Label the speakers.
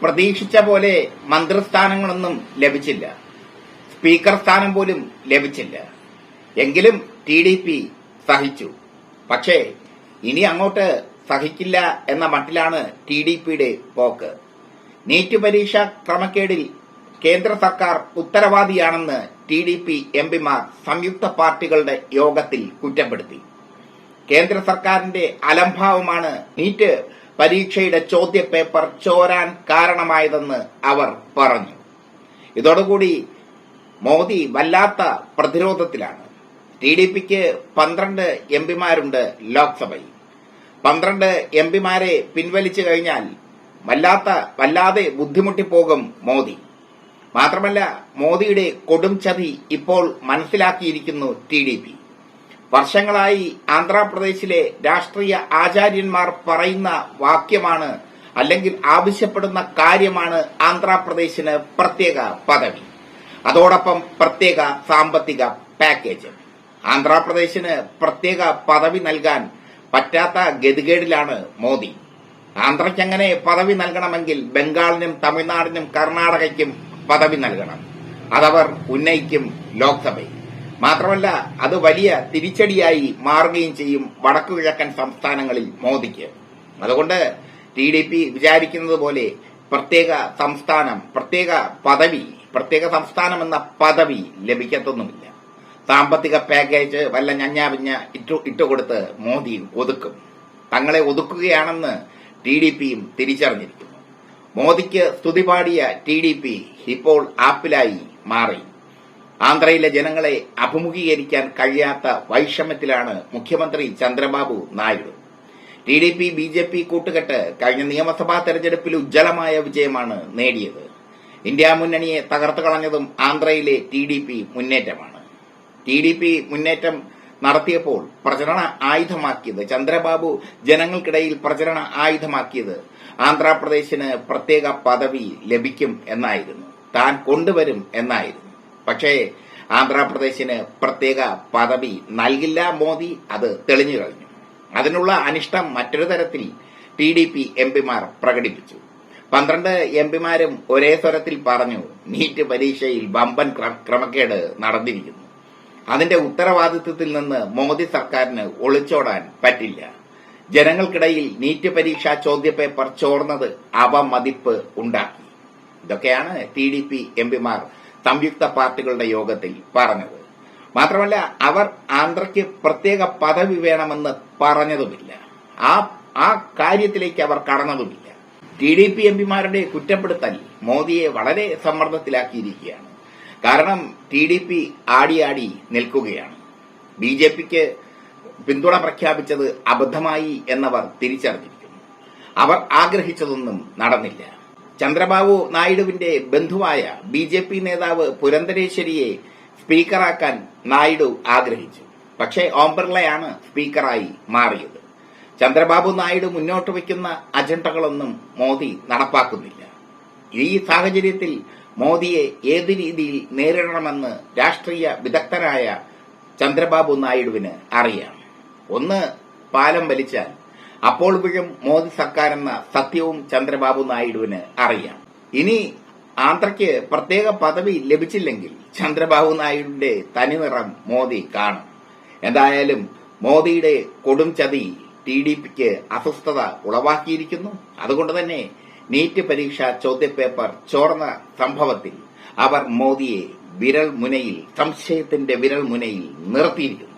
Speaker 1: പ്രതീക്ഷിച്ച പോലെ മന്ത്രിസ്ഥാനങ്ങളൊന്നും ലഭിച്ചില്ല. സ്പീക്കർ സ്ഥാനം പോലും ലഭിച്ചില്ല. എങ്കിലും TDP സഹിച്ചു. പക്ഷേ ഇനി അങ്ങോട്ട് സഹിക്കില്ല എന്ന മട്ടിലാണ് TDPയുടെ പോക്ക്. നീറ്റ് പരീക്ഷാ ക്രമക്കേടിൽ കേന്ദ്ര സർക്കാർ ഉത്തരവാദിയാണെന്ന് TDP എംപിമാർ സംയുക്ത പാർട്ടികളുടെ യോഗത്തിൽ കുറ്റപ്പെടുത്തി. കേന്ദ്ര സർക്കാരിന്റെ അലംഭാവമാണ് നീറ്റ് പരീക്ഷയുടെ ചോദ്യപേപ്പർ ചോരാൻ കാരണമായതെന്ന് അവർ പറഞ്ഞു. ഇതോടുകൂടി മോദി വല്ലാത്ത പ്രതിരോധത്തിലാണ്. TDPക്ക് 12 എംപിമാരുണ്ട് ലോക്സഭയിൽ. 12 എംപിമാരെ പിൻവലിച്ചു കഴിഞ്ഞാൽ വല്ലാതെ ബുദ്ധിമുട്ടിപ്പോകും മോദി. മാത്രമല്ല, മോദിയുടെ കൊടും ചതി ഇപ്പോൾ മനസ്സിലാക്കിയിരിക്കുന്നു TDP. വർഷങ്ങളായി ആന്ധ്രാപ്രദേശിലെ രാഷ്ട്രീയ ആചാര്യന്മാർ പറയുന്ന വാക്യമാണ് അല്ലെങ്കിൽ ആവശ്യപ്പെടുന്ന കാര്യമാണ് ആന്ധ്രാപ്രദേശിന് പ്രത്യേക പദവി, അതോടൊപ്പം പ്രത്യേക സാമ്പത്തിക പാക്കേജ്. ആന്ധ്രാപ്രദേശിന് പ്രത്യേക പദവി നൽകാൻ പറ്റാത്ത ഗതികേടിലാണ് മോദി. ആന്ധ്രയ്ക്കങ്ങനെ പദവി നൽകണമെങ്കിൽ ബംഗാളിനും തമിഴ്നാടിനും കർണാടകയ്ക്കും പദവി നൽകണം. അതവർ ഉന്നയിക്കും ലോക്സഭയിൽ. മാത്രമല്ല, അത് വലിയ തിരിച്ചടിയായി മാറുകയും ചെയ്യും വടക്കുകിഴക്കൻ സംസ്ഥാനങ്ങളിൽ മോദിക്ക്. അതുകൊണ്ട് TDP വിചാരിക്കുന്നത് പോലെ പ്രത്യേക സംസ്ഥാനം എന്ന പദവി ലഭിക്കത്തൊന്നുമില്ല. സാമ്പത്തിക പാക്കേജ് വല്ല ഞഞ്ഞാപിഞ്ഞ ഇട്ടുകൊടുത്ത് മോദി ഒതുക്കും. തങ്ങളെ ഒതുക്കുകയാണെന്ന് TDPയും തിരിച്ചറിഞ്ഞിരിക്കുന്നു. മോദിക്ക് സ്തുതി പാടിയ TDP ഇപ്പോൾ ആപ്പിലായി മാറി. ആന്ധ്രയിലെ ജനങ്ങളെ അഭിമുഖീകരിക്കാൻ കഴിയാത്ത വൈഷമ്യത്തിലാണ് മുഖ്യമന്ത്രി ചന്ദ്രബാബു നായിഡു. TDP BJP കൂട്ടുകെട്ട് കഴിഞ്ഞ നിയമസഭാ തെരഞ്ഞെടുപ്പിൽ ഉജ്ജ്വലമായ വിജയമാണ് നേടിയത്. ഇന്ത്യ മുന്നണിയെ തകർത്തു കളഞ്ഞതും ആന്ധ്രയിലെ TDP മുന്നേറ്റമാണ്. TDP മുന്നേറ്റം നടത്തിയപ്പോൾ പ്രചരണ ആയുധമാക്കിയത് ചന്ദ്രബാബു ജനങ്ങൾക്കിടയിൽ പ്രചരണ ആയുധമാക്കിയത് ആന്ധ്രാപ്രദേശിന് പ്രത്യേക പദവി ലഭിക്കും എന്നായിരുന്നു, താൻ കൊണ്ടുവരും എന്നായിരുന്നു. പക്ഷേ ആന്ധ്രാപ്രദേശിന് പ്രത്യേക പദവി നൽകില്ല മോദി, അത് തെളിഞ്ഞു കഴിഞ്ഞു. അതിനുള്ള അനിഷ്ടം മറ്റൊരു തരത്തിൽ TDP എംപിമാർ പ്രകടിപ്പിച്ചു. 12 എംപിമാരും ഒരേ സ്വരത്തിൽ പറഞ്ഞു, നീറ്റ് പരീക്ഷയിൽ വമ്പൻ ക്രമക്കേട് നടന്നിരിക്കുന്നു. അതിന്റെ ഉത്തരവാദിത്വത്തിൽ നിന്ന് മോദി സർക്കാരിന് ഒളിച്ചോടാൻ പറ്റില്ല. ജനങ്ങൾക്കിടയിൽ നീറ്റ് പരീക്ഷാ ചോദ്യപേപ്പർ ചോർന്നത് അവമതിപ്പ് ഉണ്ടാക്കി. ഇതൊക്കെയാണ് TDP എംപിമാർ സംയുക്ത പാർട്ടികളുടെ യോഗത്തിൽ പറഞ്ഞത്. മാത്രമല്ല, അവർ ആന്ധ്രയ്ക്ക് പ്രത്യേക പദവി വേണമെന്ന് പറഞ്ഞതുമില്ല. ആ കാര്യത്തിലേക്ക് അവർ കടന്നതുമില്ല. TDP എംപിമാരുടെ കുറ്റപ്പെടുത്തൽ മോദിയെ വളരെ സമ്മർദ്ദത്തിലാക്കിയിരിക്കുകയാണ്. കാരണം TDP ആടി നിൽക്കുകയാണ്. BJPക്ക് പിന്തുണ പ്രഖ്യാപിച്ചത് അബദ്ധമായി എന്നവർ തിരിച്ചറിഞ്ഞിരിക്കുന്നു. അവർ ആഗ്രഹിച്ചതൊന്നും നടന്നില്ല. ചന്ദ്രബാബു നായിഡുവിന്റെ ബന്ധുവായ BJP നേതാവ് പുരന്ദരേശ്വരിയെ സ്പീക്കറാക്കാൻ നായിഡു ആഗ്രഹിച്ചു. പക്ഷേ ഓം ബിർളയാണ് സ്പീക്കറായി മാറിയത്. ചന്ദ്രബാബു നായിഡു മുന്നോട്ട് വയ്ക്കുന്ന അജണ്ടകളൊന്നും മോദി നടപ്പാക്കുന്നില്ല. ഈ സാഹചര്യത്തിൽ മോദിയെ ഏത് രീതിയിൽ നേരിടണമെന്ന് രാഷ്ട്രീയ വിദഗ്ധനായ ചന്ദ്രബാബു നായിഡുവിന് അറിയാം. ഒന്ന് പാലം വലിച്ചാൽ അപ്പോൾ വീഴും മോദി സർക്കാരെന്ന സത്യവും ചന്ദ്രബാബു നായിഡുവിന് അറിയാം. ഇനി ആന്ധ്രയ്ക്ക് പ്രത്യേക പദവി ലഭിച്ചില്ലെങ്കിൽ ചന്ദ്രബാബു നായിഡുവിന്റെ തനിനിറം മോദി കാണും. എന്തായാലും മോദിയുടെ കൊടും ചതി TDPക്ക് അസ്വസ്ഥത ഉളവാക്കിയിരിക്കുന്നു. അതുകൊണ്ട് തന്നെ നീറ്റ് പരീക്ഷാ ചോദ്യപേപ്പർ ചോർന്ന സംഭവത്തിൽ അവർ മോദിയെ സംശയത്തിന്റെ വിരൽ മുനയിൽ നിർത്തിയിരിക്കുന്നു.